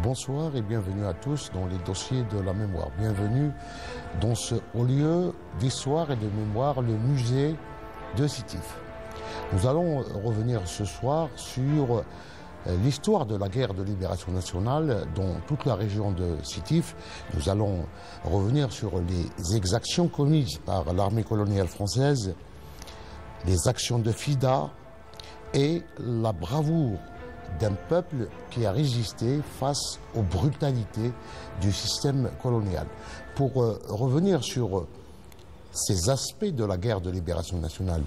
Bonsoir et bienvenue à tous dans les dossiers de la mémoire. Bienvenue dans ce haut lieu d'histoire et de mémoire, le musée de Sétif. Nous allons revenir ce soir sur l'histoire de la guerre de libération nationale dans toute la région de Sétif. Nous allons revenir sur les exactions commises par l'armée coloniale française, les actions de FIDA et la bravoure d'un peuple qui a résisté face aux brutalités du système colonial. Pour revenir sur ces aspects de la guerre de libération nationale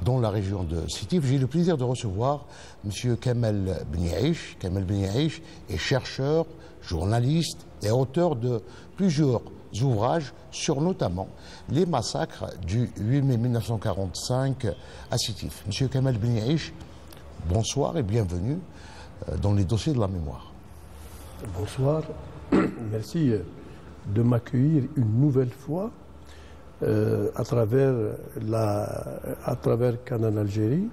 dans la région de Sétif, j'ai le plaisir de recevoir M. Kamel Beniaïch. Kamel Beniaïch est chercheur, journaliste et auteur de plusieurs ouvrages sur notamment les massacres du 8 mai 1945 à Sétif. M. Kamel Beniaïch, bonsoir et bienvenue dans les dossiers de la mémoire. Bonsoir, merci de m'accueillir une nouvelle fois à travers Canal Algérie.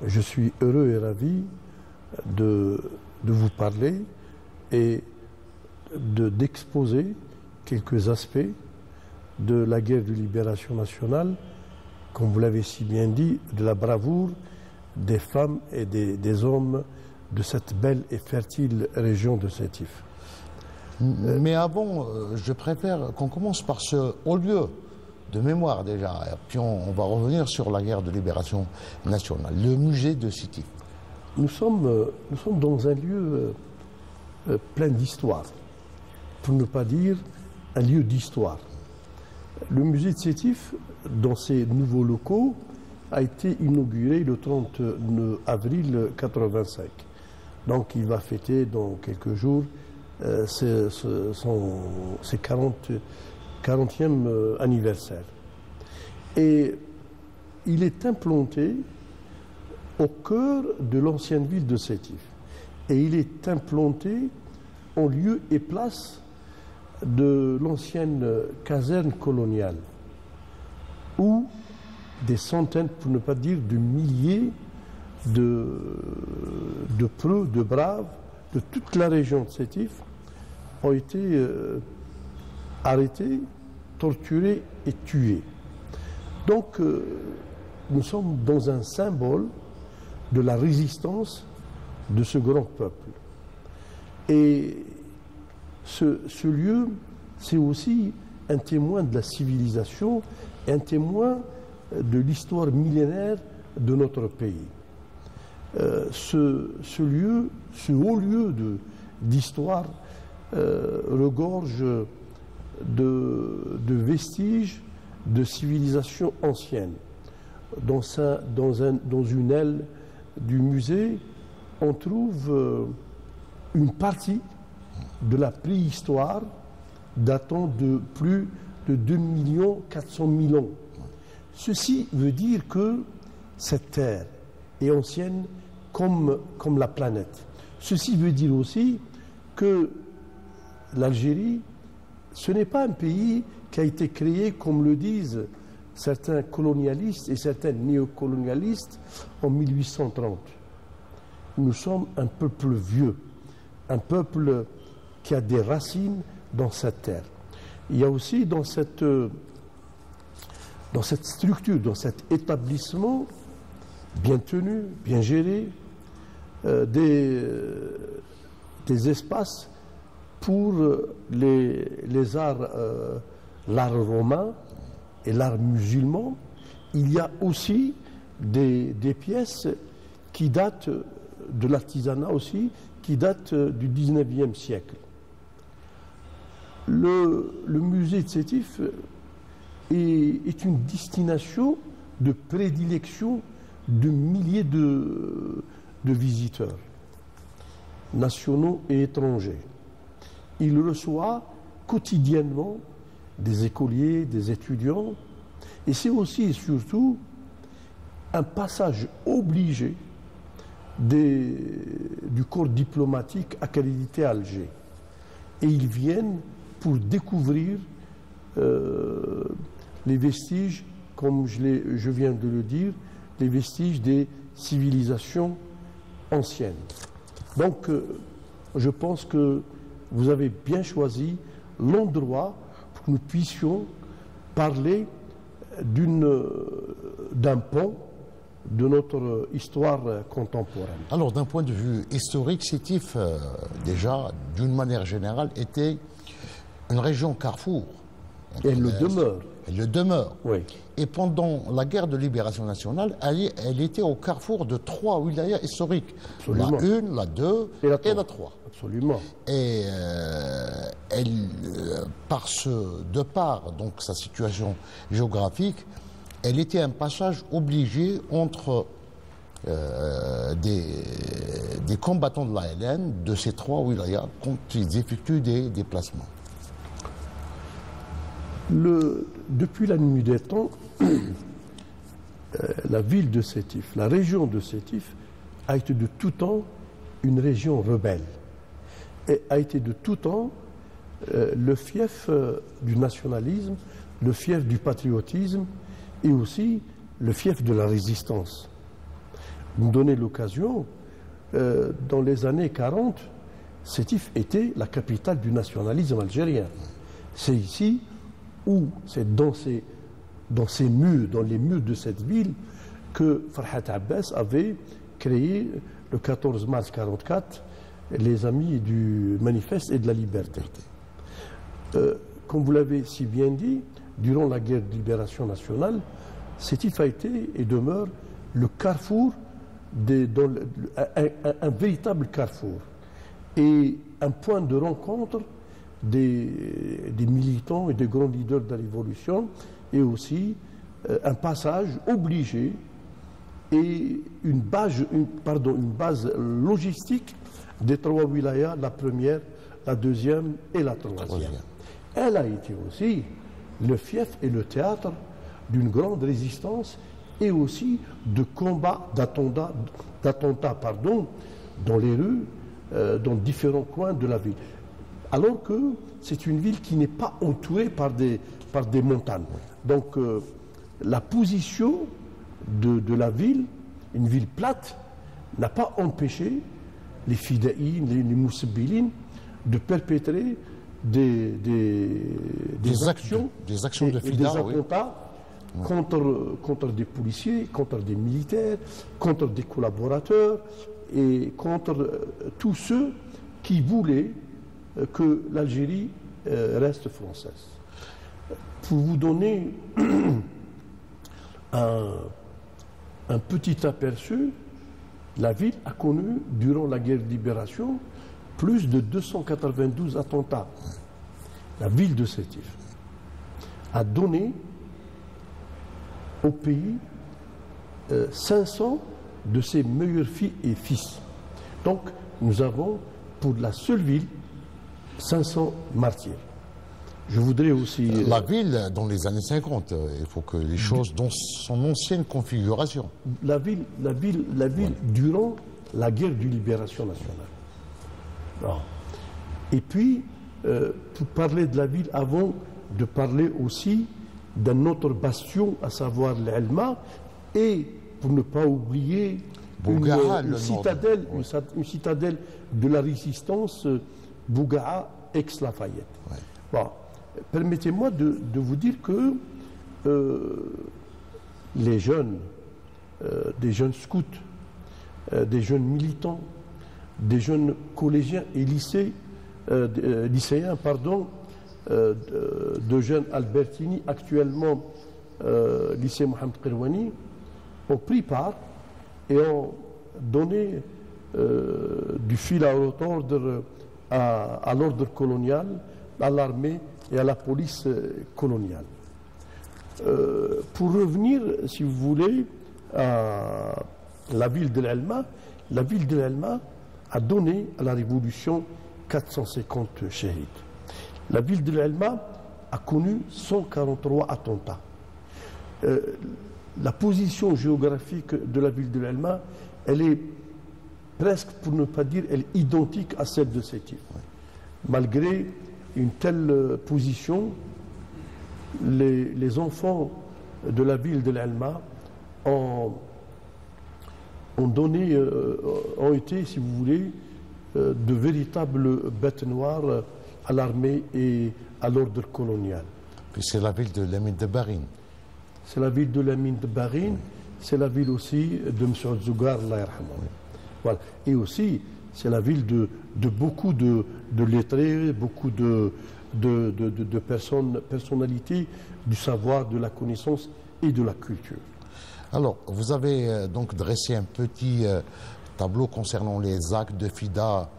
Je suis heureux et ravi de vous parler et d'exposer quelques aspects de la guerre de libération nationale, comme vous l'avez si bien dit, de la bravoure des femmes et des hommes de cette belle et fertile région de Sétif. Mais avant, je préfère qu'on commence par ce haut lieu de mémoire déjà, et puis on va revenir sur la guerre de libération nationale, le musée de Sétif. Nous sommes dans un lieu plein d'histoire, pour ne pas dire un lieu d'histoire. Le musée de Sétif, dans ses nouveaux locaux, a été inauguré le 30 avril 1985. Donc il va fêter dans quelques jours ses 40e anniversaire. Et il est implanté au cœur de l'ancienne ville de Sétif. Et il est implanté en lieu et place de l'ancienne caserne coloniale, où des centaines, pour ne pas dire de milliers, de preux, de braves, de toute la région de Sétif ont été arrêtés, torturés et tués. Donc nous sommes dans un symbole de la résistance de ce grand peuple. Et ce lieu, c'est aussi un témoin de la civilisation, un témoin de l'histoire millénaire de notre pays. Ce lieu, ce haut lieu d'histoire regorge de vestiges de civilisations anciennes. Dans une aile du musée, on trouve une partie de la préhistoire datant de plus de 2 400 000 ans. Ceci veut dire que cette terre est ancienne comme la planète. Ceci veut dire aussi que l'Algérie, ce n'est pas un pays qui a été créé, comme le disent certains colonialistes et certains néocolonialistes, en 1830. Nous sommes un peuple vieux, un peuple qui a des racines dans cette terre. Il y a aussi dans cette structure, dans cet établissement bien tenu, bien géré, des espaces pour les arts, l'art romain et l'art musulman. Il y a aussi des pièces qui datent de l'artisanat aussi, qui datent du 19e siècle. Le musée de Sétif est une destination de prédilection de milliers de visiteurs, nationaux et étrangers. Il reçoit quotidiennement des écoliers, des étudiants, et c'est aussi et surtout un passage obligé du corps diplomatique accrédité à Alger. Et ils viennent pour découvrir les vestiges, comme je viens de le dire, les vestiges des civilisations anciennes. Donc, je pense que vous avez bien choisi l'endroit pour que nous puissions parler d'un pont de notre histoire contemporaine. Alors, d'un point de vue historique, Sétif, déjà, d'une manière générale, était une région carrefour. Elle le demeure. Elle le demeure. Oui. Et pendant la guerre de libération nationale, elle était au carrefour de 3 wilayas historiques. Absolument. La 1, la 2 et la 3. Absolument. Et de par donc, sa situation géographique, elle était un passage obligé entre des combattants de la LN de ces 3 wilayas quand ils effectuent des déplacements. Depuis la nuit des temps, la ville de Sétif, la région de Sétif, a été de tout temps une région rebelle et a été de tout temps le fief du nationalisme, le fief du patriotisme et aussi le fief de la résistance. Vous me donnez l'occasion, dans les années 40, Sétif était la capitale du nationalisme algérien. C'est ici où c'est dans ces murs, dans les murs de cette ville, que Farhat Abbas avait créé le 14 mars 1944 les Amis du Manifeste et de la Liberté. Comme vous l'avez si bien dit, durant la guerre de libération nationale, Sétif a été et demeure le carrefour, un véritable carrefour et un point de rencontre des militants et des grands leaders de la Révolution, et aussi un passage obligé et une base logistique des 3 wilayas, la première, la deuxième et la troisième. Elle a été aussi le fief et le théâtre d'une grande résistance et aussi de combats, d'attentats dans les rues, dans différents coins de la ville. Alors que c'est une ville qui n'est pas entourée par des montagnes. Donc la position de la ville, une ville plate, n'a pas empêché les fidaïns, les moussabilines de perpétrer des actions de et des attentats contre des policiers, contre des militaires, contre des collaborateurs et contre tous ceux qui voulaient que l'Algérie reste française. Pour vous donner un petit aperçu, la ville a connu, durant la guerre de libération, plus de 292 attentats. La ville de Sétif a donné au pays 500 de ses meilleures filles et fils. Donc, nous avons, pour la seule ville, 500 martyrs. Je voudrais aussi... La ville, dans les années 50, il faut que les choses dans son ancienne configuration. La ville durant la guerre de libération nationale. Alors, et puis, pour parler de la ville, avant de parler aussi d'un autre bastion, à savoir l'Elma, et pour ne pas oublier une citadelle de la résistance, Bougaa, ex-Lafayette. Ouais. Bon, permettez-moi de vous dire que les jeunes, des jeunes scouts, des jeunes militants, des jeunes collégiens et lycéens, de jeunes Albertini, actuellement lycée Mohamed Kirwani, ont pris part et ont donné du fil à retordre à l'ordre colonial, à l'armée et à la police coloniale. Pour revenir, si vous voulez, à la ville de l'Elma, la ville de l'Elma a donné à la Révolution 450 shahids. La ville de l'Elma a connu 143 attentats. La position géographique de la ville de l'Elma, elle est presque, pour ne pas dire, elle est identique à celle de Sétif. Malgré une telle position, les enfants de la ville de l'Elma ont été, si vous voulez, de véritables bêtes noires à l'armée et à l'ordre colonial. Puis c'est la ville de Lamine de Barine. C'est la ville de Lamine de Barine, c'est la ville aussi de M. Zougar, Allah yarhamou. Voilà. Et aussi, c'est la ville de beaucoup de lettrés, beaucoup de personnalités du savoir, de la connaissance et de la culture. Alors, vous avez donc dressé un petit tableau concernant les actes de FIDA,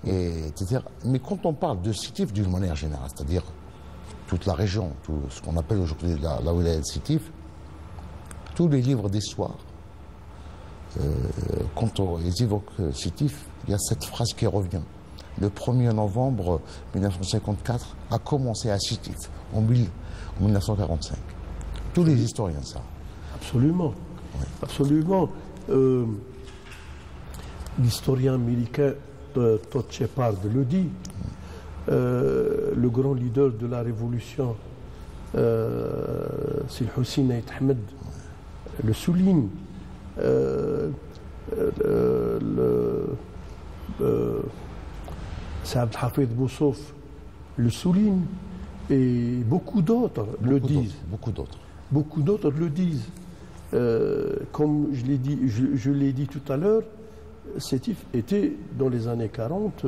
etc. Mais quand on parle de Sétif d'une manière générale, c'est-à-dire toute la région, tout ce qu'on appelle aujourd'hui la wilaya de Sétif, tous les livres d'histoire, quand ils évoquent Sétif, il y a cette phrase qui revient. Le 1er novembre 1954 a commencé à Sétif, en 1945. Tous les historiens savent. Absolument. Oui. Absolument. L'historien américain Todd Shepard le dit. Le grand leader de la révolution, c'est Hussein Ait Ahmed, le souligne. Saad Hafid Boussouf le souligne. Et beaucoup d'autres le disent. Beaucoup d'autres le disent. Comme je l'ai dit tout à l'heure, Sétif était, dans les années 40,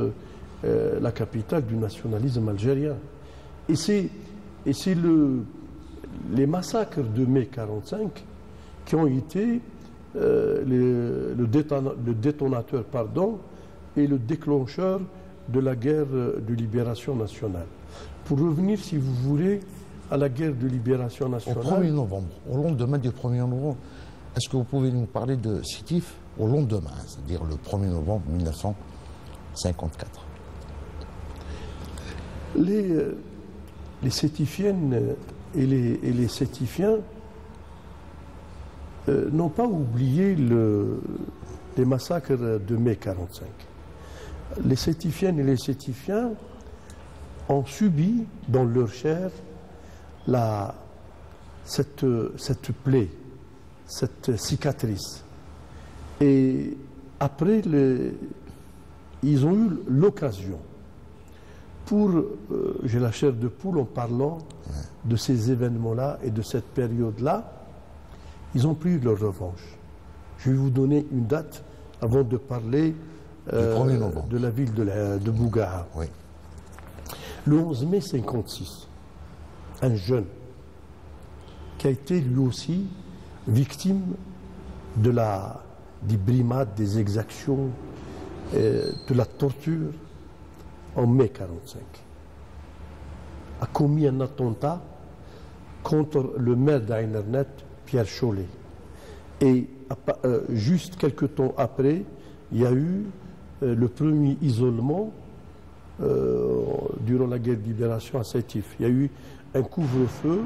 la capitale du nationalisme algérien. Et c'est les massacres de mai 1945 qui ont été le détonateur et le déclencheur de la guerre de libération nationale. Pour revenir, si vous voulez, à la guerre de libération nationale. Au 1er novembre, au lendemain du 1er novembre, est-ce que vous pouvez nous parler de Sétif au lendemain, c'est-à-dire le 1er novembre 1954? Les Sétifiennes et les Sétifiens n'ont pas oublié les massacres de mai 1945. Les Sétifiennes et les Sétifiens ont subi dans leur chair cette plaie, cette cicatrice. Et après, ils ont eu l'occasion, j'ai la chair de poule en parlant de ces événements-là et de cette période-là, ils ont pris leur revanche. Je vais vous donner une date avant de parler de la ville de Bougaa. Oui. Le 11 mai 1956, un jeune qui a été lui aussi victime des brimades, des exactions, de la torture en mai 1945, a commis un attentat contre le maire d'Ainernet, Pierre Chollet. Et juste quelques temps après, il y a eu le premier isolement durant la guerre de libération à Sétif. Il y a eu un couvre-feu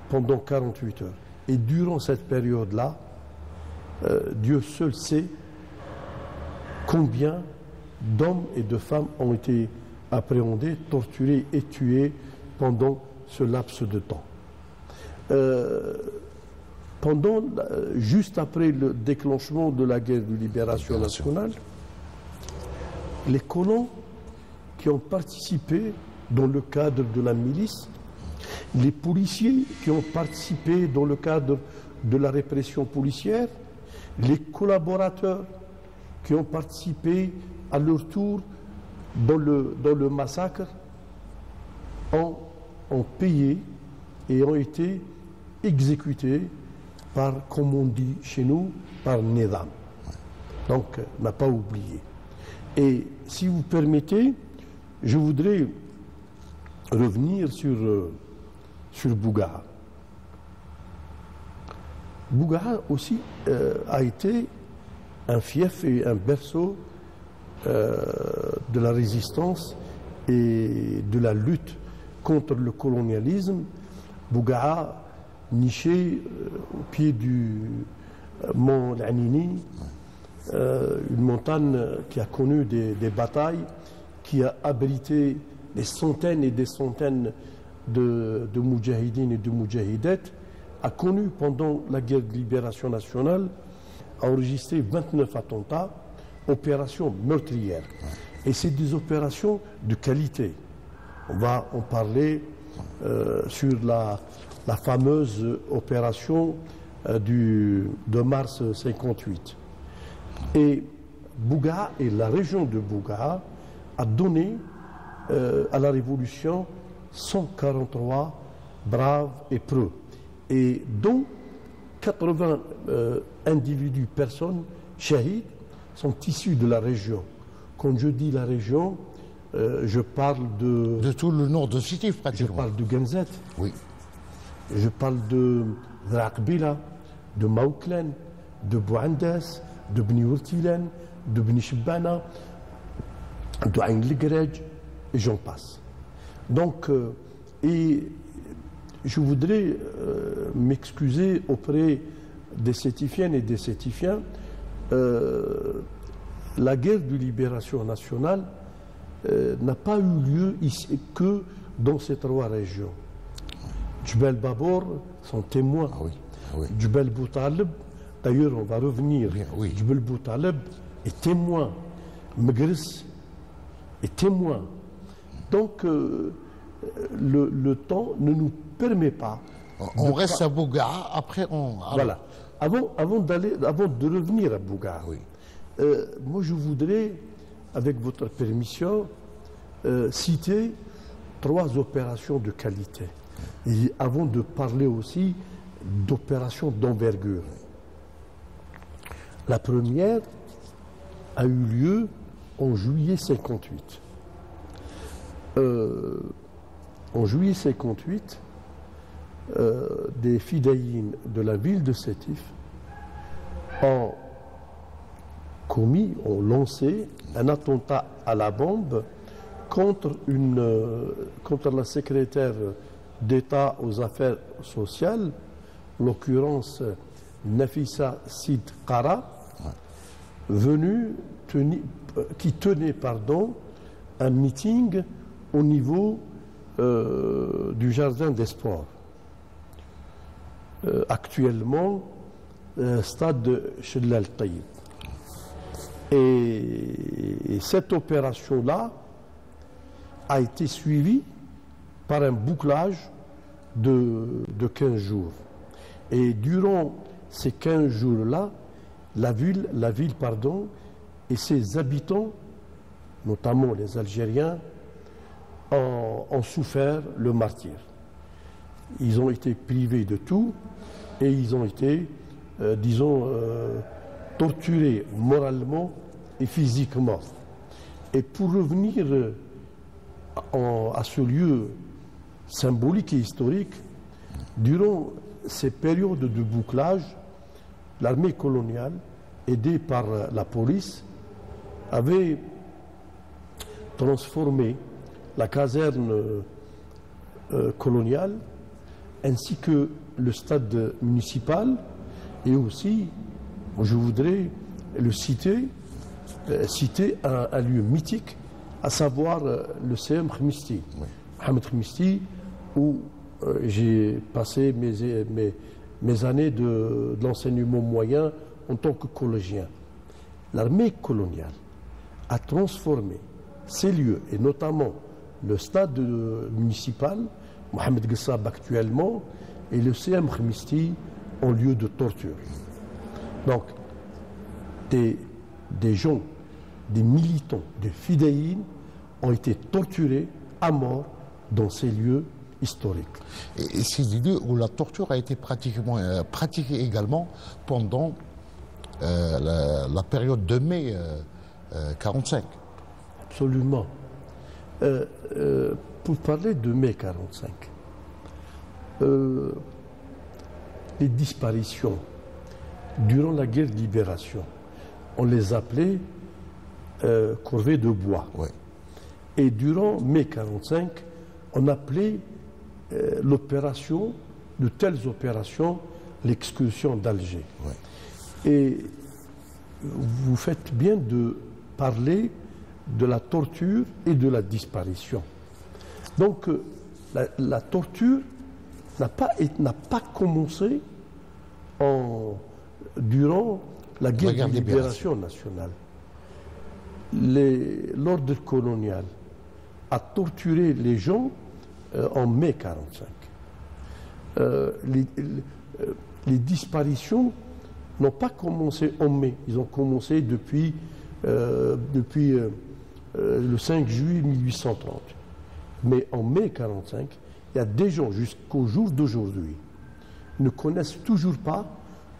pendant 48 heures. Et durant cette période-là, Dieu seul sait combien d'hommes et de femmes ont été appréhendés, torturés et tués pendant ce laps de temps. Juste après le déclenchement de la guerre de libération nationale, les colons qui ont participé dans le cadre de la milice, les policiers qui ont participé dans le cadre de la répression policière, les collaborateurs qui ont participé à leur tour dans le massacre ont payé et ont été exécutés par, comme on dit chez nous, par Nidam. Donc, on n'a pas oublié. Et si vous permettez, je voudrais revenir sur Bougaa. Bougaa aussi a été un fief et un berceau de la résistance et de la lutte contre le colonialisme. Bougaa, niché au pied du mont L'Anini, une montagne qui a connu des batailles, qui a abrité des centaines et des centaines de moudjahidines et de moudjahidettes, a connu pendant la guerre de libération nationale, a enregistré 29 attentats, opérations meurtrières. Et c'est des opérations de qualité. On va en parler sur la fameuse opération de mars 58. Et Bougaa et la région de Bougaa a donné à la révolution 143 braves et preux, et dont 80 individus, personnes, shahids, sont issus de la région. Quand je dis la région, je parle de tout le nord de Sétif, je pratiquement. parle de Genzet, Oui. je parle de Raqbila, de Maouklen, de Bouandas, de Bni Urtilen, de Bni Shibana, de Ain Ligrej, et j'en passe. Donc, et je voudrais m'excuser auprès des Sétifiennes et des Sétifiens. La guerre de libération nationale n'a pas eu lieu ici que dans ces trois régions. Djbel Babor sont témoins. Ah oui. Ah oui. Djbel Boutaleb, d'ailleurs on va revenir. Bien, oui. Djbel Boutaleb est témoin. Megris est témoin. Donc le temps ne nous permet pas. On reste à Bougaa, après on... Voilà. Avant de revenir à Bougaa, Oui. moi je voudrais, avec votre permission, citer 3 opérations de qualité. Et avant de parler aussi d'opérations d'envergure. La première a eu lieu en juillet 58. En juillet 58, des fidayines de la ville de Sétif ont lancé un attentat à la bombe contre la secrétaire d'État aux affaires sociales, en l'occurrence Nafissa Sid Qara, qui tenait un meeting au niveau du jardin des sports. Actuellement, stade de Chellal Taïb. Et cette opération-là a été suivie par un bouclage de 15 jours. Et durant ces 15 jours-là, la ville, et ses habitants, notamment les Algériens, ont souffert le martyre. Ils ont été privés de tout et ils ont été, torturés moralement et physiquement. Et pour revenir à ce lieu symbolique et historique, durant ces périodes de bouclage, l'armée coloniale, aidée par la police, avait transformé la caserne coloniale ainsi que le stade municipal, et aussi, je voudrais le citer un lieu mythique, à savoir le CM Khmisti. Oui. Mohamed Khmisti, où j'ai passé mes années de l'enseignement moyen en tant que collégien. L'armée coloniale a transformé ces lieux, et notamment le stade municipal, Mohamed Guessab actuellement, et le CM Khmisti en lieu de torture. Donc, des gens, des militants, des fidayines ont été torturés à mort dans ces lieux historiques. Et c'est des lieux où la torture a été pratiquée également pendant la période de mai 45. Absolument. Pour parler de mai 45, les disparitions durant la guerre de libération, on les appelait corvées de bois. Ouais. Et durant mai 45, on appelait l'opération, de telles opérations, l'excursion d'Alger. Ouais. Et vous faites bien de parler de la torture et de la disparition. Donc la torture n'a pas commencé durant la guerre de libération nationale. l'ordre colonial a torturé les gens en mai 1945. Les disparitions n'ont pas commencé en mai, ils ont commencé depuis le 5 juillet 1830. Mais en mai 1945, il y a des gens jusqu'au jour d'aujourd'hui ne connaissent toujours pas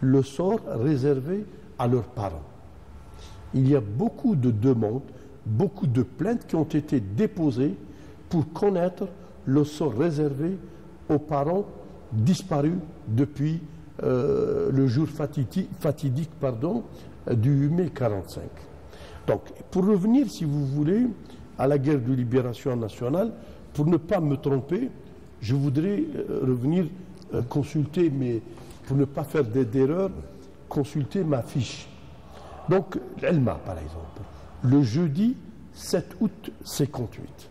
le sort réservé à leurs parents. Il y a beaucoup de demandes, beaucoup de plaintes qui ont été déposées pour connaître le sort réservé aux parents disparus depuis le jour fatidique du mai 1945. Donc, pour revenir, si vous voulez, à la guerre de libération nationale, pour ne pas me tromper, je voudrais revenir consulter, mais pour ne pas faire d'erreur, consulter ma fiche. Donc, l'Elma, par exemple, le jeudi 7 août 58,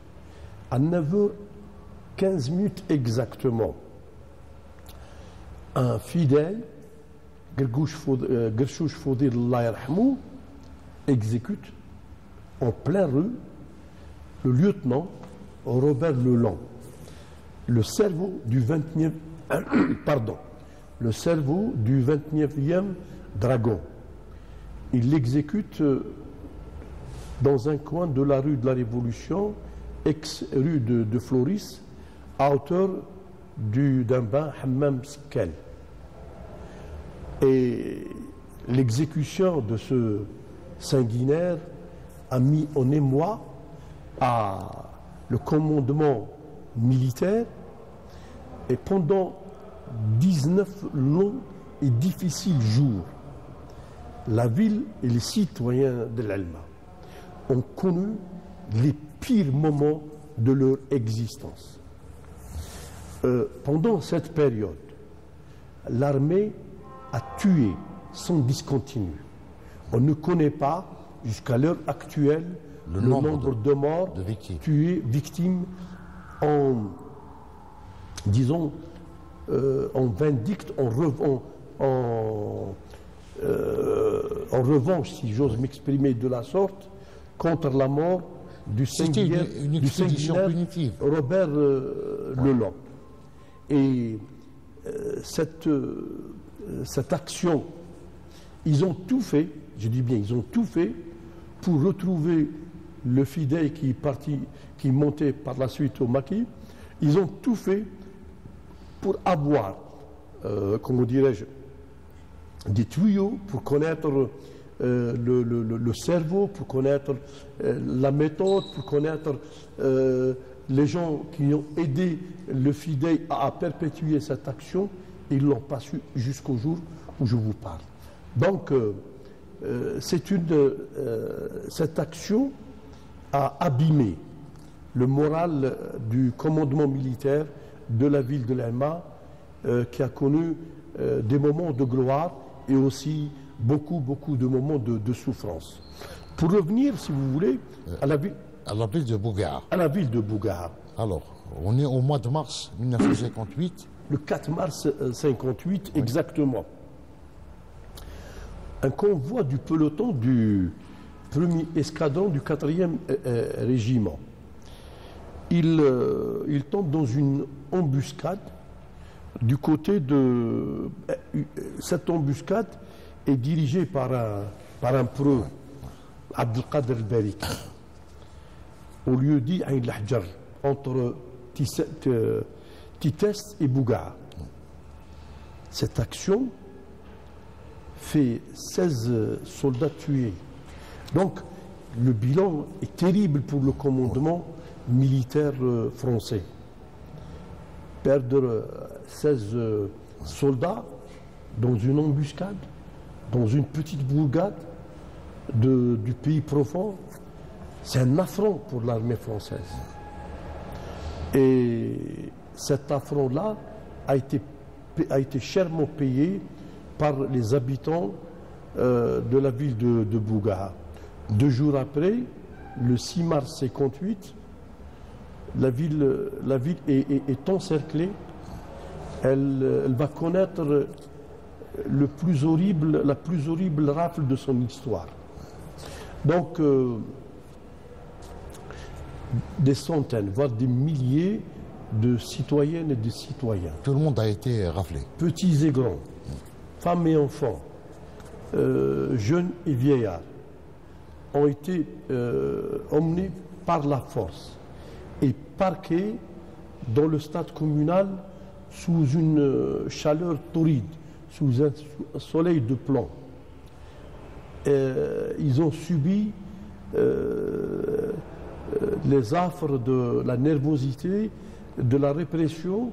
à 9h15 exactement, un fidèle, Gerchouch Foudir Allah yarhamou, exécute en pleine rue le lieutenant Robert Leland, le cerveau du 29e dragon. Il l'exécute dans un coin de la rue de la Révolution, ex-rue de Floris, à hauteur d'un bain Hammam Skel. Et l'exécution de ce sanguinaire a mis en émoi le commandement militaire, et pendant 19 longs et difficiles jours, la ville et les citoyens de l'Elma ont connu les pires moments de leur existence. Pendant cette période, l'armée a tué sans discontinuer. On ne connaît pas, jusqu'à l'heure actuelle, le nombre de morts, de tués, victimes, en vindicte, en revanche, si j'ose m'exprimer de la sorte, contre la mort du sanguinaire punitive. Robert Leland. Et cette action, ils ont tout fait, je dis bien, ils ont tout fait pour retrouver le fidèle qui montait par la suite au maquis. Ils ont tout fait pour avoir, comment dirais-je, des tuyaux pour connaître le cerveau, pour connaître la méthode, pour connaître les gens qui ont aidé le fidèle à perpétuer cette action. Ils ne l'ont pas su jusqu'au jour où je vous parle. Donc, cette action a abîmé le moral du commandement militaire de la ville de l'Elma, qui a connu des moments de gloire et aussi beaucoup de moments de souffrance. Pour revenir, si vous voulez, à la ville de Bougaha. À la ville de Bougaha. Alors, on est au mois de mars 1958. Le 4 mars 1958, oui. Exactement. Un convoi du peloton du 1er escadron du 4e régiment. Il tombe dans une embuscade du côté de... Cette embuscade est dirigée par un preux, Abdelkader El-Barik, au lieu dit Aïn Lahjar, entre Titest et Bougaha. Cette action fait 16 soldats tués. Donc, le bilan est terrible pour le commandement militaire français. Perdre 16 soldats dans une embuscade, dans une petite bourgade du pays profond, c'est un affront pour l'armée française. Et cet affront-là a été chèrement payé par les habitants de la ville de Bougaha. 2 jours après, le 6 mars 1958, la ville est encerclée. Elle va connaître la plus horrible rafle de son histoire. Donc, des centaines, voire des milliers de citoyennes et de citoyens. Tout le monde a été raflé. Petits et grands, femmes et enfants, jeunes et vieillards, ont été emmenés par la force et parqués dans le stade communal sous une chaleur torride, sous un soleil de plomb. Ils ont subi les affres de la nervosité, de la répression.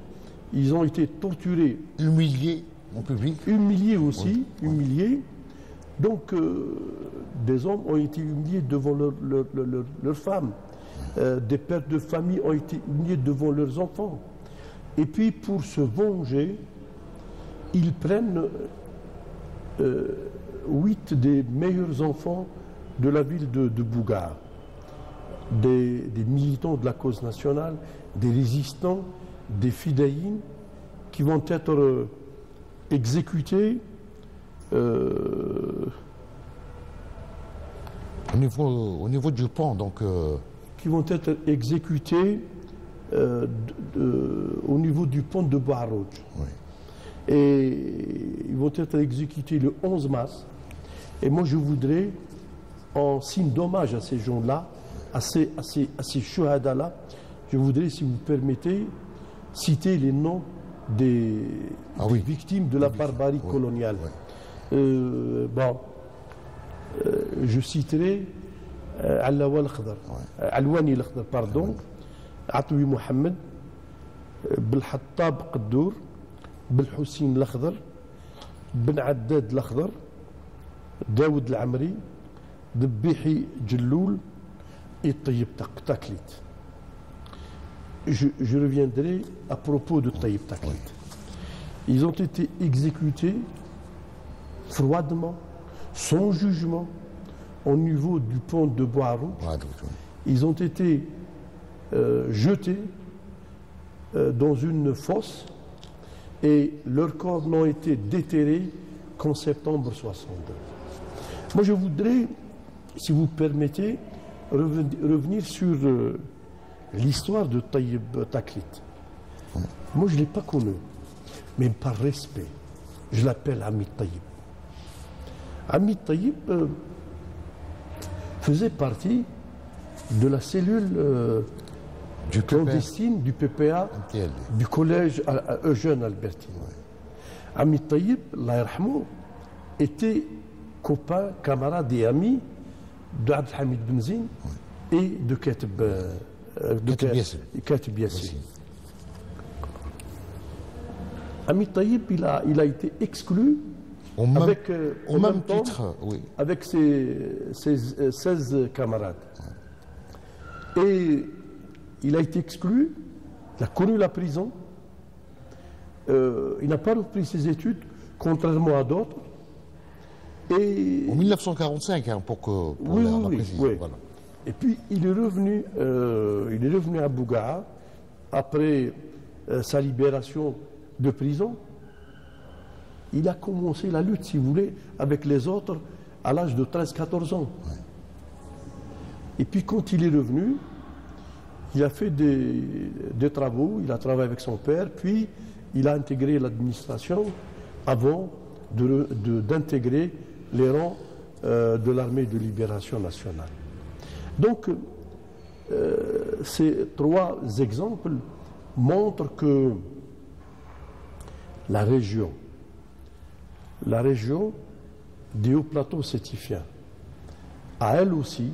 Ils ont été torturés. Humiliés en public. Humiliés aussi, Oui. humiliés. Donc, des hommes ont été humiliés devant leurs femmes. Des pères de famille ont été humiliés devant leurs enfants. Et puis, pour se venger, ils prennent 8 des meilleurs enfants de la ville de Bougar, des militants de la cause nationale, des résistants, des fidayines, qui vont être exécutés Au niveau du pont, donc. Qui vont être exécutés au niveau du pont de Boarouj. Oui. Et ils vont être exécutés le 11 mars. Et moi, je voudrais, en signe d'hommage à ces gens-là, à ces shuhada-là, je voudrais, si vous permettez, citer les noms des victimes de la barbarie coloniale. Oui. Je citerai Alwani al-Khdar, pardon, Atoui Mohamed, Belhattab Qaddour, Belhoussin al-Khdar, Ben Addad al-Khdar, Daoud al-Amri, Dbihi Djelloul et Tayyib Taklit. Je reviendrai à propos de Tayyib Taklit. Ils ont été exécutés froidement, sans jugement, au niveau du pont de Boarouj. Ils ont été jetés dans une fosse et leurs corps n'ont été déterrés qu'en septembre 62. Moi, je voudrais, si vous permettez, revenir sur l'histoire de Tayyib Taklit. Moi, je ne l'ai pas connu, mais par respect, je l'appelle Hamid Tayyib. Hamid Tayyib faisait partie de la cellule clandestine du PPA, du collège Eugène Albertine. Hamid Tayyib, Allah yarhamou, était copain, camarade et ami de Abdelhamid Benzine et de Katib Yassine. Hamid Tayyib, il a été exclu au même titre, avec ses 16 camarades. Et il a été exclu, il a connu la prison, il n'a pas repris ses études, contrairement à d'autres. Et en 1945, hein, pour la précision. Oui. Voilà. Et puis il est revenu à Bougar après sa libération de prison. Il a commencé la lutte, si vous voulez, avec les autres à l'âge de 13-14 ans. Ouais. Et puis quand il est revenu, il a fait des travaux, il a travaillé avec son père, puis il a intégré l'administration avant d'intégrer les rangs de l'armée de libération nationale. Donc, ces 3 exemples montrent que la région des hauts plateaux sétifiens a elle aussi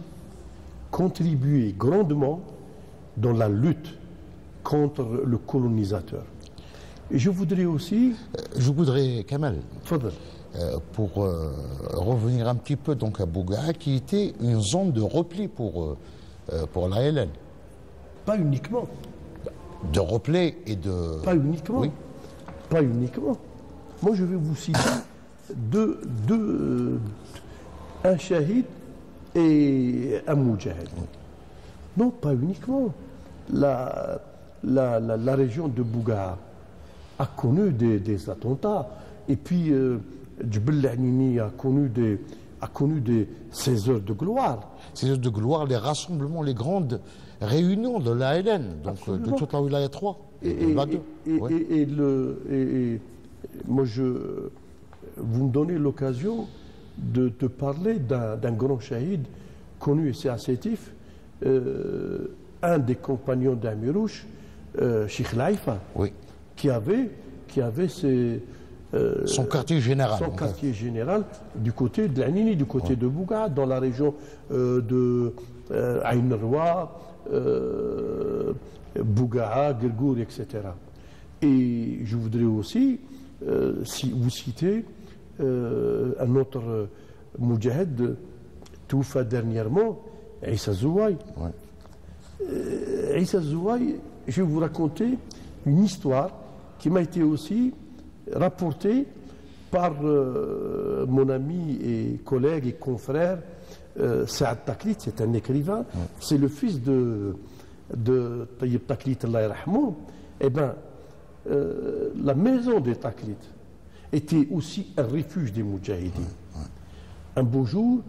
contribué grandement dans la lutte contre le colonisateur. Et je voudrais aussi... Kamal, pour revenir un petit peu donc à Bougar, qui était une zone de repli pour la LN. Pas uniquement. De repli et de... Pas uniquement. Oui. Pas uniquement. Moi, je vais vous citer un shahid et un moudjahid. Non, pas uniquement. La région de Bougar a connu des attentats. Et puis, Djbel Anini a a connu ces heures de gloire. Ces heures de gloire, les rassemblements, les grandes réunions de l'ALN, donc Absolument. de toute la wilaya 3. Et moi, vous me donnez l'occasion de te parler d'un grand shahid connu ici à Sétif, un des compagnons d'Amirouche, Sheikh Laïfa, Oui. qui avait Son quartier général. son quartier général du côté de l'Anini, du côté de Bouga, dans la région de Aïn Roi, Bougaa, Gergour, etc. Et je voudrais aussi vous citer un autre moudjahid toufa dernièrement, Issa Zouaï. Ouais. Issa Zouaï, je vais vous raconter une histoire qui m'a été aussi rapportée par mon ami et collègue et confrère Saad Taklit, c'est un écrivain, c'est le fils de Tayyip Taklit, Allah yarhamou. Eh bien, la maison des Taklit était aussi un refuge des Moudjahidines. Un beau jour,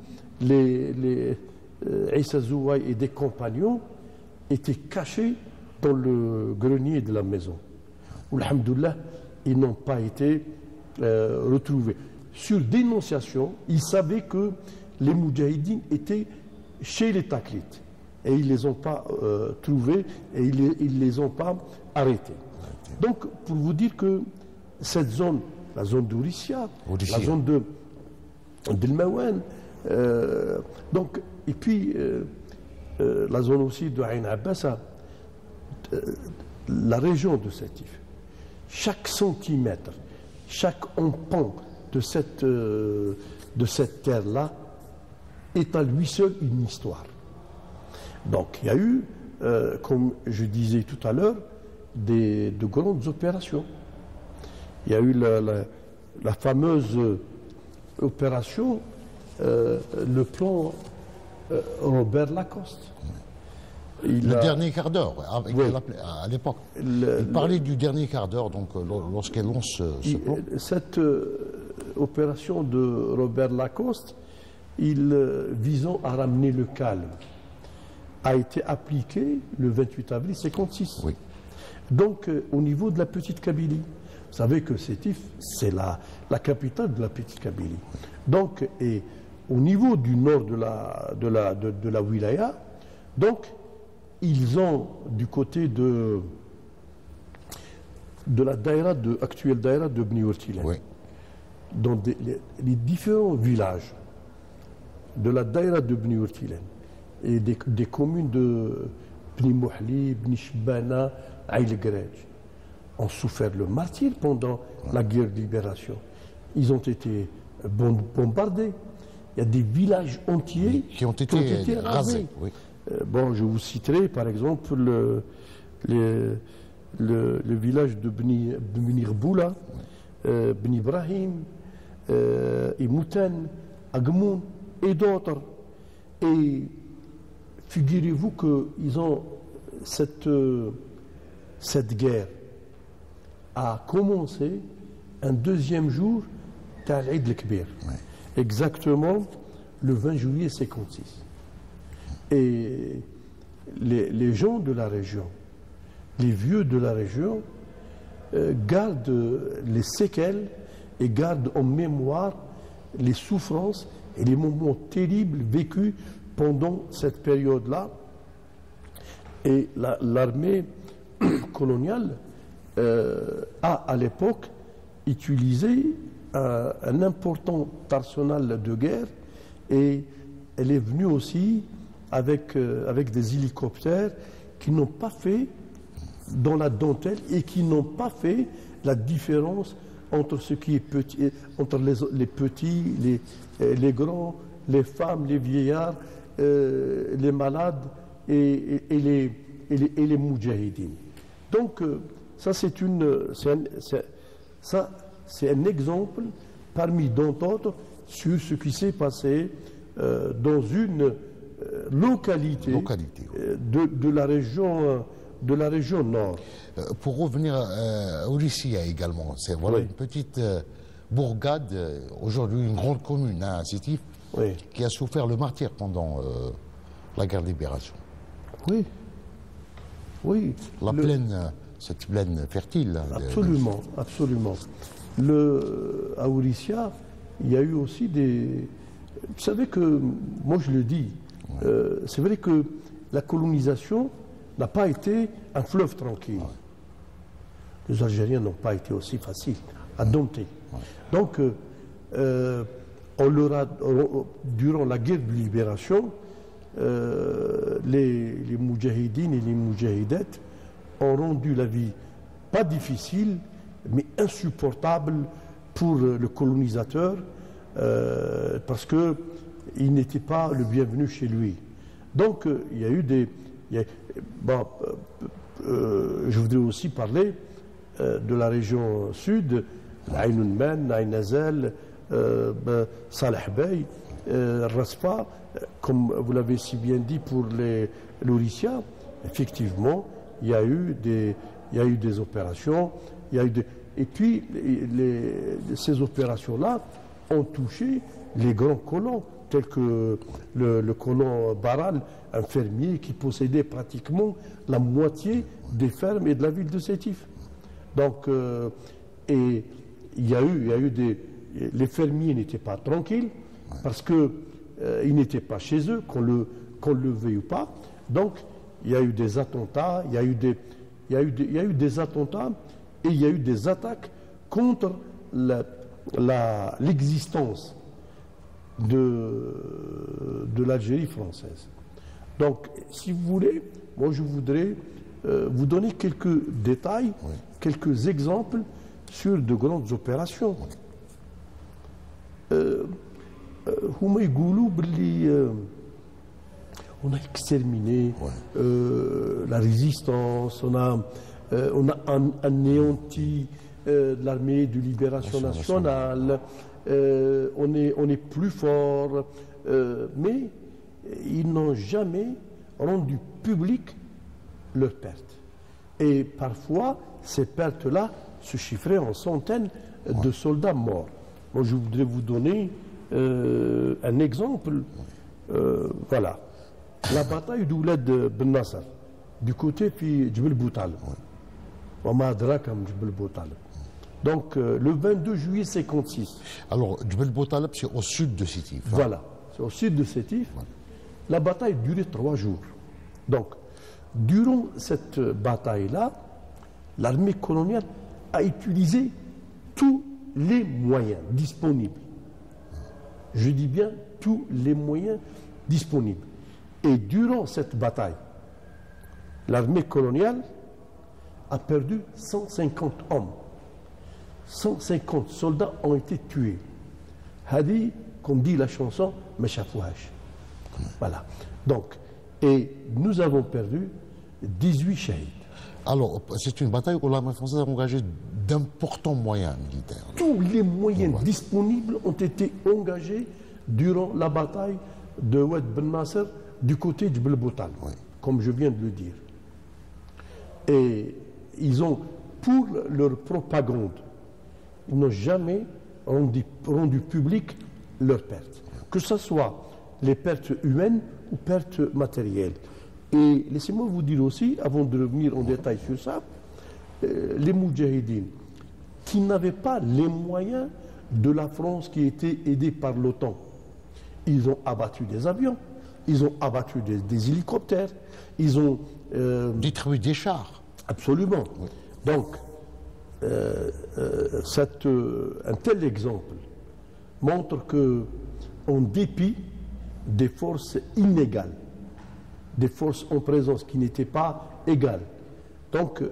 Issa Zouaï et des compagnons étaient cachés dans le grenier de la maison. Alhamdoulilah, ils n'ont pas été retrouvés. Sur dénonciation, ils savaient que les Moudjahidines étaient chez les Taklites. Et ils ne les ont pas trouvés et ils ne les ont pas arrêtés. Donc, pour vous dire que cette zone, la zone d'Ourissia, la zone de Maouane, donc, et puis la zone aussi de Aïn Abbassa, la région de Sétif, chaque centimètre, chaque empan de cette terre-là est à lui seul une histoire. Donc il y a eu, comme je disais tout à l'heure, de grandes opérations. Il y a eu la fameuse opération, le plan Robert Lacoste. Le dernier quart d'heure, à l'époque. Il parlait du dernier quart d'heure, donc lorsqu'elle lance ce plan. Cette opération de Robert Lacoste, visant à ramener le calme, a été appliquée le 28 avril 1956. Oui. Donc, au niveau de la Petite Kabylie, vous savez que Sétif, c'est la capitale de la Petite Kabylie. Donc, et au niveau du nord de la wilaya, donc, ils ont, du côté de la daïra actuelle daïra de Bni Urtilen, Oui. dans les différents villages de la daïra de Bni Urtilen et des communes de Bni Mouhli, Bni Shbana, Aïl Grej, ont souffert le martyre pendant la guerre de libération. Ils ont été bombardés. Il y a des villages entiers qui ont été rasés. Oui. Bon, je vous citerai par exemple le village de Bni Rboula, Bni Ibrahim, Imouten, Agmoun et d'autres. Et figurez-vous qu'ils ont cette guerre a commencé un deuxième jour d'Al-Eid el-Kbir, exactement le 20 juillet 1956. Et les gens de la région, les vieux de la région, gardent les séquelles et gardent en mémoire les souffrances et les moments terribles vécus pendant cette période-là. Et l'armée coloniale a à l'époque utilisé un important arsenal de guerre, et elle est venue aussi avec des hélicoptères qui n'ont pas fait dans la dentelle et qui n'ont pas fait la différence entre ce qui est petit, entre les petits, les grands, les femmes, les vieillards, les malades et les moudjahidines. Donc ça c'est un exemple parmi d'autres sur ce qui s'est passé dans une localité de la région nord. Pour revenir à Ourissia également, c'est une petite bourgade, aujourd'hui une grande commune à Sétif, Oui. qui a souffert le martyre pendant la guerre de libération. Oui. Oui. Cette plaine fertile. Absolument, absolument. À Ourissia, il y a eu aussi des... Vous savez que, moi je le dis, c'est vrai que la colonisation n'a pas été un fleuve tranquille. Les Algériens n'ont pas été aussi faciles à dompter. Donc, durant la guerre de libération, les moudjahidines et les moudjahidettes ont rendu la vie pas difficile, mais insupportable pour le colonisateur, parce qu'il n'était pas le bienvenu chez lui. Donc, il y a eu des... je voudrais aussi parler de la région sud, Ain Men, Ain Azel, Saleh Bey, Raspa, comme vous l'avez si bien dit pour l'Ourissia. Effectivement, il y a eu des opérations, et puis ces opérations-là ont touché les grands colons, tels que le colon Baral, un fermier qui possédait pratiquement la moitié des fermes et de la ville de Sétif. Donc, et il y a eu les fermiers n'étaient pas tranquilles parce que ils n'étaient pas chez eux, qu'on le veuille ou pas. Donc, il y a eu des attentats, il y a eu des attentats et il y a eu des attaques contre l'existence de l'Algérie française. Donc, si vous voulez, moi je voudrais vous donner quelques détails, quelques exemples sur de grandes opérations. On a exterminé la résistance, on a anéanti l'armée de libération nationale, on est plus fort, mais ils n'ont jamais rendu public leurs pertes. Et parfois, ces pertes-là se chiffraient en centaines de soldats morts. Moi, je voudrais vous donner un exemple. Voilà. La bataille d'Ouled Ben Nasser, du côté puis Djebel Boutal. Donc, le 22 juillet 56. Alors, Djebel Boutal, c'est au sud de Sétif. Voilà, c'est au sud de Sétif. Voilà. La bataille durait 3 jours. Donc, durant cette bataille-là, l'armée coloniale a utilisé tous les moyens disponibles. Je dis bien tous les moyens disponibles. Et durant cette bataille, l'armée coloniale a perdu 150 hommes. 150 soldats ont été tués. Hadi, comme dit la chanson, Meshafouhaj. Voilà. Donc, et nous avons perdu 18 shahids. Alors, c'est une bataille où l'armée française a engagé d'importants moyens militaires. Tous les moyens disponibles ont été engagés durant la bataille de Oued Ben Nasser du côté de Djebel Boutal, comme je viens de le dire. Et ils ont, pour leur propagande, ils n'ont jamais rendu public leurs pertes, que ce soit les pertes humaines ou pertes matérielles. Et laissez-moi vous dire aussi, avant de revenir en détail sur ça, les moudjahidines, qui n'avaient pas les moyens de la France qui était aidée par l'OTAN, ils ont abattu des avions, ils ont abattu des hélicoptères, ils ont... détruit des chars. Absolument. Oui. Donc, un tel exemple montre que, en dépit des forces inégales, des forces en présence qui n'étaient pas égales, donc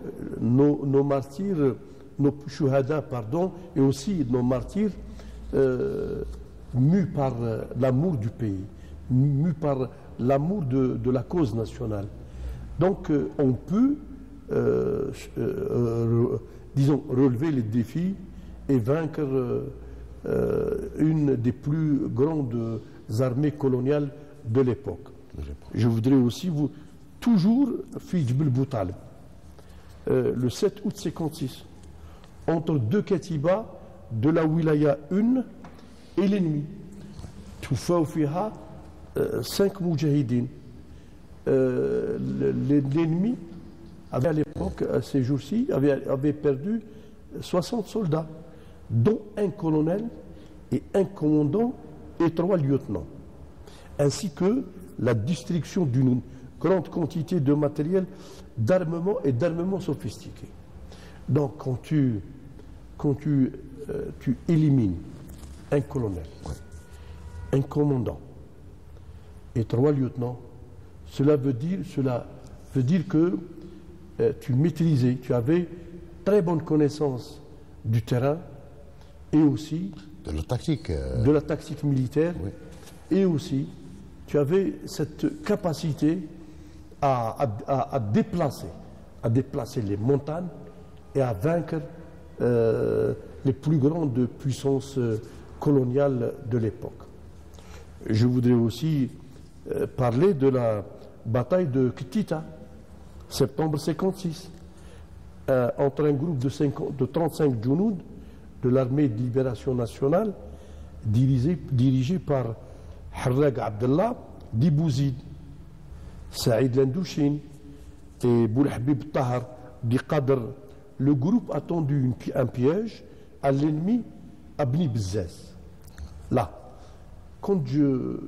nos martyrs, nos shuhada, pardon, et aussi nos martyrs, mus par l'amour du pays, mus par l'amour de la cause nationale. Donc, on peut, disons, relever les défis et vaincre une des plus grandes armées coloniales de l'époque. Je voudrais aussi vous... Toujours, Djebel Boutal, le 7 août 56, entre deux katibas de la wilaya 1 et l'ennemi. توفاو فيها 5 moudjahidines. L'ennemi avait à l'époque, à ces jours-ci, avait perdu 60 soldats, dont un colonel et un commandant et 3 lieutenants, ainsi que la destruction d'une grande quantité de matériel d'armement et d'armement sophistiqué. Donc quand tu élimines un colonel, un commandant et 3 lieutenants, cela veut dire que tu maîtrisais, tu avais très bonne connaissance du terrain et aussi de la tactique, militaire, oui. Et aussi tu avais cette capacité à déplacer les montagnes et à vaincre les plus grandes puissances coloniales de l'époque. Je voudrais aussi parler de la bataille de Ktita, septembre 56, entre un groupe de 35 Jounoud de l'armée de libération nationale, dirigé par Harrag Abdallah, Dibouzid, Saïd Lendouchine et Boulhabib Tahar Biqadr. Le groupe a tendu un piège à l'ennemi à Bni Bzaz. Là, quand je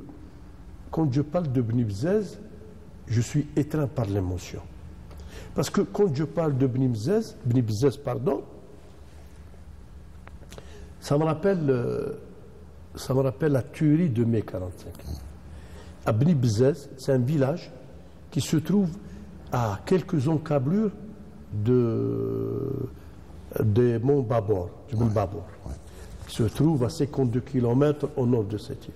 parle de Bni Bzaz, je suis étreint par l'émotion. Parce que quand je parle de Bni Bzaz, ça me rappelle la tuerie de mai 45. À Bni Bzaz, c'est un village qui se trouve à quelques encablures des monts Babor, du mont Babor, qui se trouve à 52 km au nord de Sétif.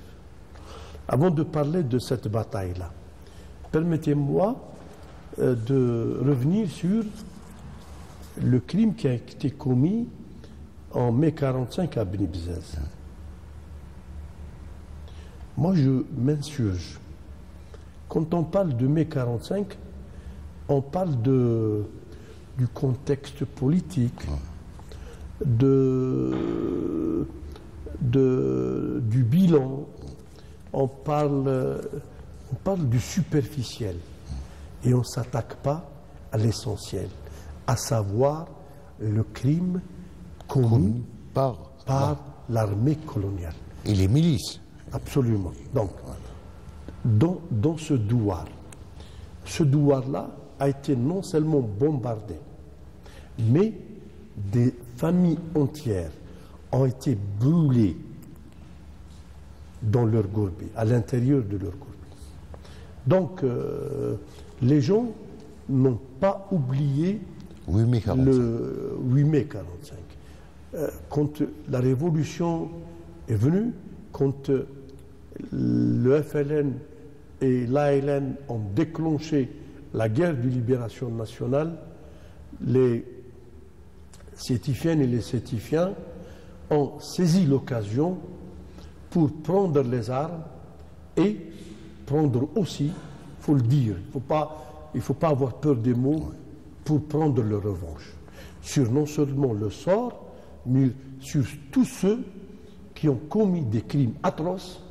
Avant de parler de cette bataille-là, permettez-moi de revenir sur le crime qui a été commis en mai 45 à Bni Bzaz. Moi, je m'insurge. Quand on parle de mai 45, on parle du contexte politique, du bilan, on parle du superficiel. Et on ne s'attaque pas à l'essentiel, à savoir le crime commis par l'armée coloniale. Et les milices. Absolument. Donc, dans ce douar-là a été non seulement bombardé, mais des familles entières ont été brûlées dans leur gourbi, à l'intérieur de leur gourbi. Donc, les gens n'ont pas oublié 8 mai 45. le 8 mai 45. Quand la révolution est venue, quand le FLN et l'ALN ont déclenché la guerre de libération nationale, les Sétifiennes et les Sétifiens ont saisi l'occasion pour prendre les armes et prendre aussi, il faut le dire, il ne faut pas avoir peur des mots, pour prendre leur revanche sur non seulement le sort, mais sur tous ceux qui ont commis des crimes atroces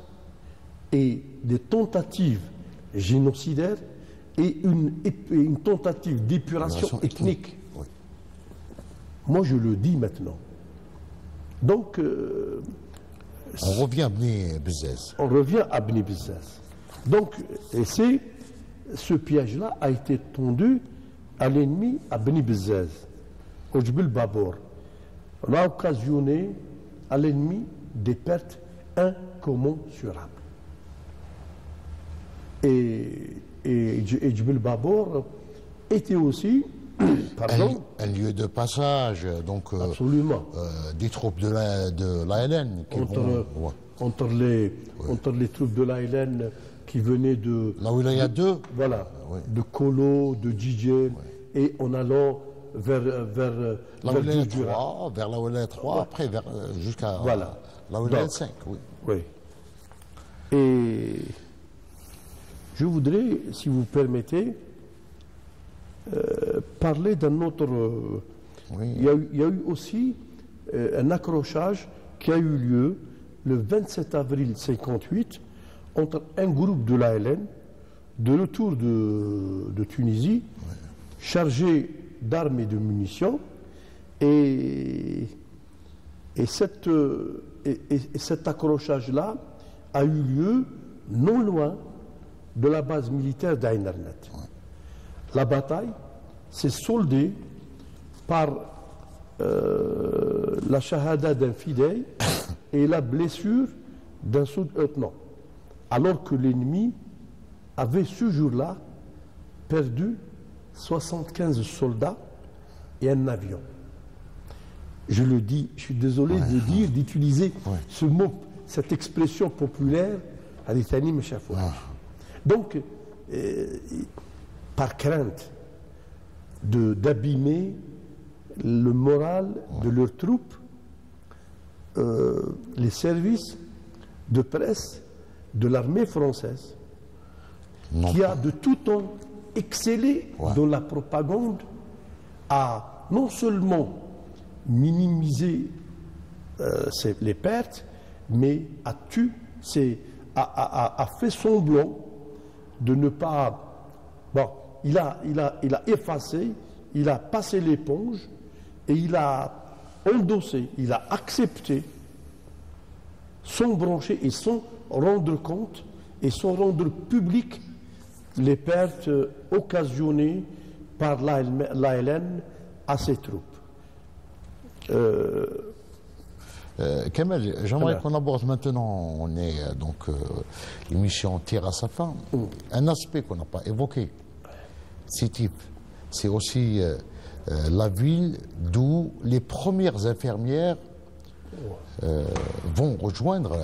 et des tentatives génocidaires et une tentative d'épuration ethnique. Oui. Moi, je le dis maintenant. Donc, on revient à Bni Bzaz. On revient à Bni Bzaz. Donc, ce piège-là a été tendu à l'ennemi à Bni Bzaz, au Djbel Babor. On a occasionné à l'ennemi des pertes incommensurables. Et Djbel Babor était aussi un lieu de passage donc, des troupes de l'ALN. Entre les troupes de l'ALN qui venaient de... Là où il y a deux. Voilà, de Kolo, de Djidjen, et en allant vers la Wilaya 3, vers la Wilaya 3, après jusqu'à la Wilaya 5. Oui. Et je voudrais, si vous permettez, parler d'un autre... Il y a eu aussi un accrochage qui a eu lieu le 27 avril 1958 entre un groupe de l'ALN de retour de Tunisie, chargé d'armes et de munitions, et cet accrochage-là a eu lieu non loin de la base militaire d'Ain Arnat. La bataille s'est soldée par la shahada d'un fidèle et la blessure d'un sous-lieutenant, alors que l'ennemi avait ce jour-là perdu 75 soldats et un avion. Je le dis, je suis désolé d'utiliser ce mot, cette expression populaire, Alitani Meshafou. Donc, par crainte d'abîmer le moral de leurs troupes, les services de presse de l'armée française, qui a de tout temps excellé dans la propagande, a non seulement minimiser les pertes, mais a fait semblant de ne pas... Bon, il a effacé, il a passé l'éponge et il a endossé, il a accepté, sans brancher et sans rendre compte et sans rendre public les pertes occasionnées par l'ALN à ses troupes. Kamel, j'aimerais qu'on aborde maintenant, on est donc l'émission tire à sa fin, un aspect qu'on n'a pas évoqué, Sétif, c'est aussi la ville d'où les premières infirmières vont rejoindre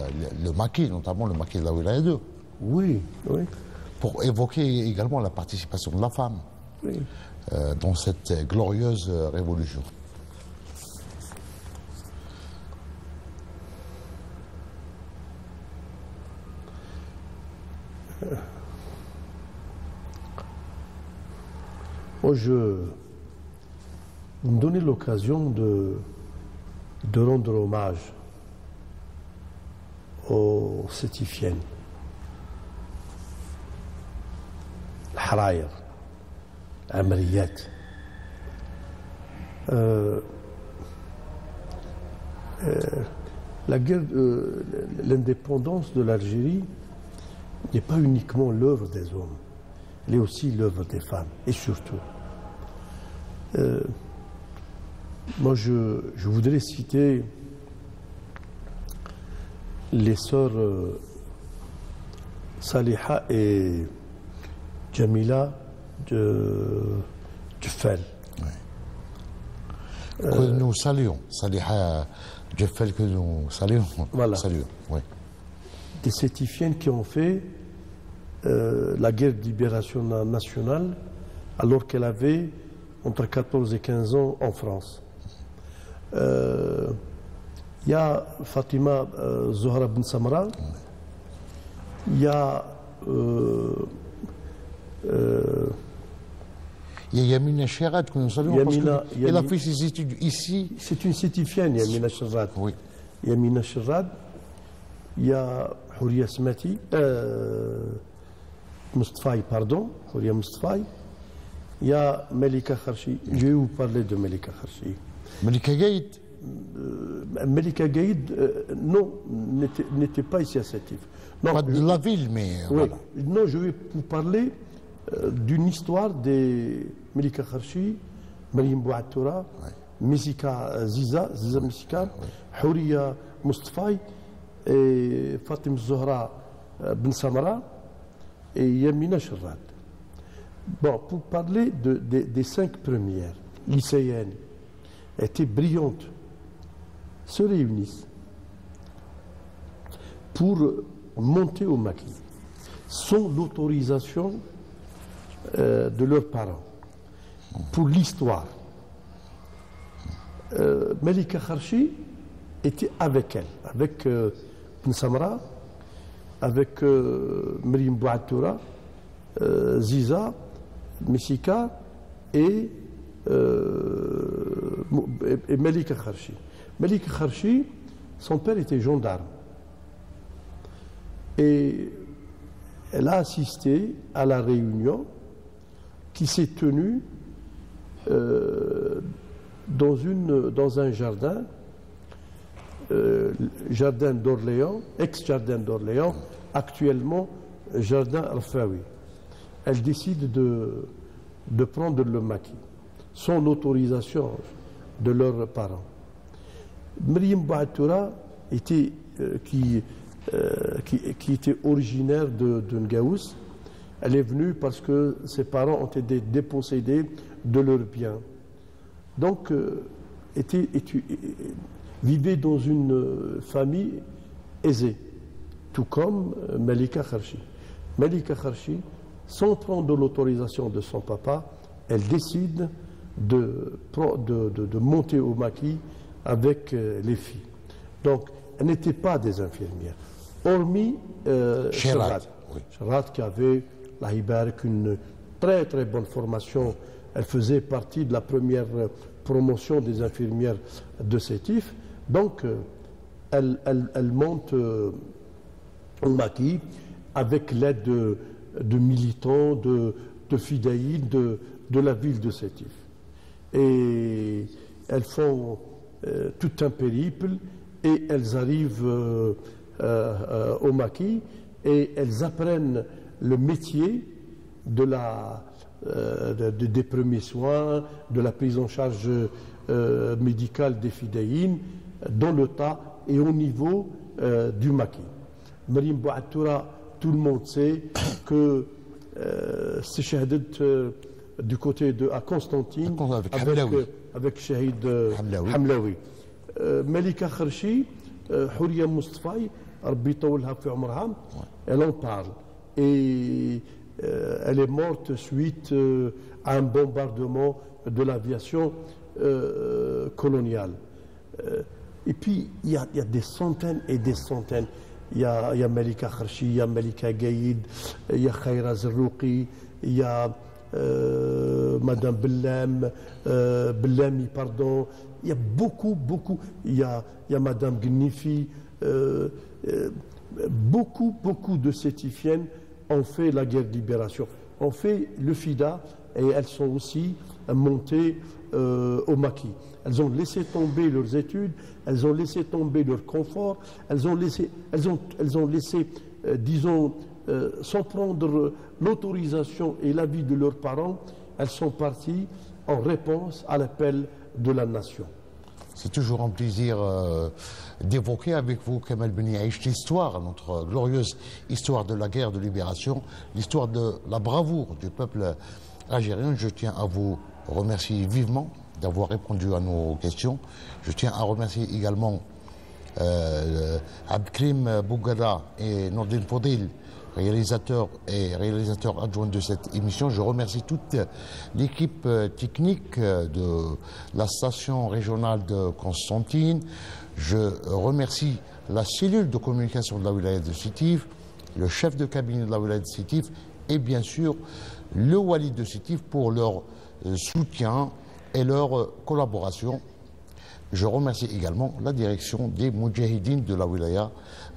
le maquis, notamment le maquis de la Wilaya 2. Oui, oui. Pour évoquer également la participation de la femme dans cette glorieuse révolution. Moi, vous me donnez l'occasion de rendre hommage aux Sétifiennes, Harayr, Amriyat. La guerre, l'indépendance de l'Algérie n'est pas uniquement l'œuvre des hommes, elle est aussi l'œuvre des femmes, et surtout. Moi, je voudrais citer les sœurs Saliha et Jamila de Djeffel. Que nous saluons, Saliha Djeffel, que nous saluons. Voilà. Saluons, oui. Des Sétifiennes qui ont fait la guerre de libération nationale alors qu'elle avait entre 14 et 15 ans en France. Il y a Fatima Zohra Ben Samra, il y a Yamina Cherad, que nous saluons, parce qu'elle a fait ses études ici. C'est une Sétifienne, Yamina Cherad. Oui. Yamina Cherad, il y a Houria Smati, Moustfaï, pardon, Houria Moustfaï. Il y a Melika Kharchi. Je vais vous parler de Melika Kharchi. Melika Gaïd Melika Gaïd, non, n'était pas ici à Sétif. Pas de la ville, mais oui. voilà. Non, je vais vous parler d'une histoire de Melika Kharchi, Mariam Bouatoura, Mesika Ziza Mesika, Houria Moustfaï, et Fatim Zohra Ben Samra et Yamina Cherad. Bon, pour parler des 5 premières lycéennes étaient brillantes, se réunissent pour monter au maquis sans l'autorisation de leurs parents. Pour l'histoire, Melika Kharchi était avec elle, avec Ben Samra, avec Mariam Bouatoura, Ziza, Mesika et Melika Kharchi. Melika Kharchi, son père était gendarme Et elle a assisté à la réunion qui s'est tenue dans un jardin, jardin d'Orléans, ex-jardin d'Orléans, actuellement jardin Al-Fawi. Elle décide de prendre le maquis, sans l'autorisation de leurs parents. Mriem Bouatoura qui était originaire de Ngaous, elle est venue parce que ses parents ont été dépossédés de leurs biens. Donc, vivait dans une famille aisée, tout comme Malika Kharchi. Malika Kharchi, sans prendre l'autorisation de son papa, elle décide de monter au maquis avec les filles. Donc, elles n'étaient pas des infirmières, hormis Sherrat, oui. Sherrat qui avait, la Hibarak, une très très bonne formation. Elle faisait partie de la première promotion des infirmières de Sétif. Donc, elle monte au maquis avec l'aide de militants, de fidèles de la ville de Sétif. Et elles font tout un périple et elles arrivent au maquis et elles apprennent le métier des premiers soins, de la prise en charge médicale des fidèles dans le tas et au niveau du maquis. Mriem Bouatoura, tout le monde sait que c'est Shahid du côté à Constantine avec Shahid Hamlaoui. Malika Kharchi, Houria Moustapha, elle en parle. Et elle est morte suite à un bombardement de l'aviation coloniale. Et puis, il y a des centaines et des centaines. Il y a Malika Kharchi, il y a Malika Gaïd, il y a Khaira Zerrouki, il y a Madame Bellami, pardon. Il y a beaucoup. Il y a Madame Gnifi. Beaucoup de sétifiennes ont fait la guerre de libération, ont fait le FIDA et elles sont aussi montées au maquis. Elles ont laissé tomber leurs études, elles ont laissé tomber leur confort, elles ont laissé disons, sans prendre l'autorisation et l'avis de leurs parents, elles sont parties en réponse à l'appel de la nation. C'est toujours un plaisir d'évoquer avec vous, Kamal Beni Aïch, l'histoire, notre glorieuse histoire de la guerre de libération, l'histoire de la bravoure du peuple algérien. Je tiens à vous remercier vivement d'avoir répondu à nos questions. Je tiens à remercier également Abdelkrim Bougada et Nordin Fodil, réalisateur adjoint de cette émission. Je remercie toute l'équipe technique de la station régionale de Constantine. Je remercie la cellule de communication de la wilaya de Sétif, le chef de cabinet de la wilaya de Sétif et bien sûr le wali de Sétif pour leur soutien et leur collaboration. Je remercie également la direction des Moudjahidines de la wilaya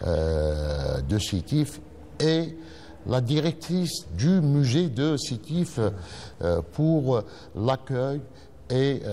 de Sétif et la directrice du musée de Sétif pour l'accueil et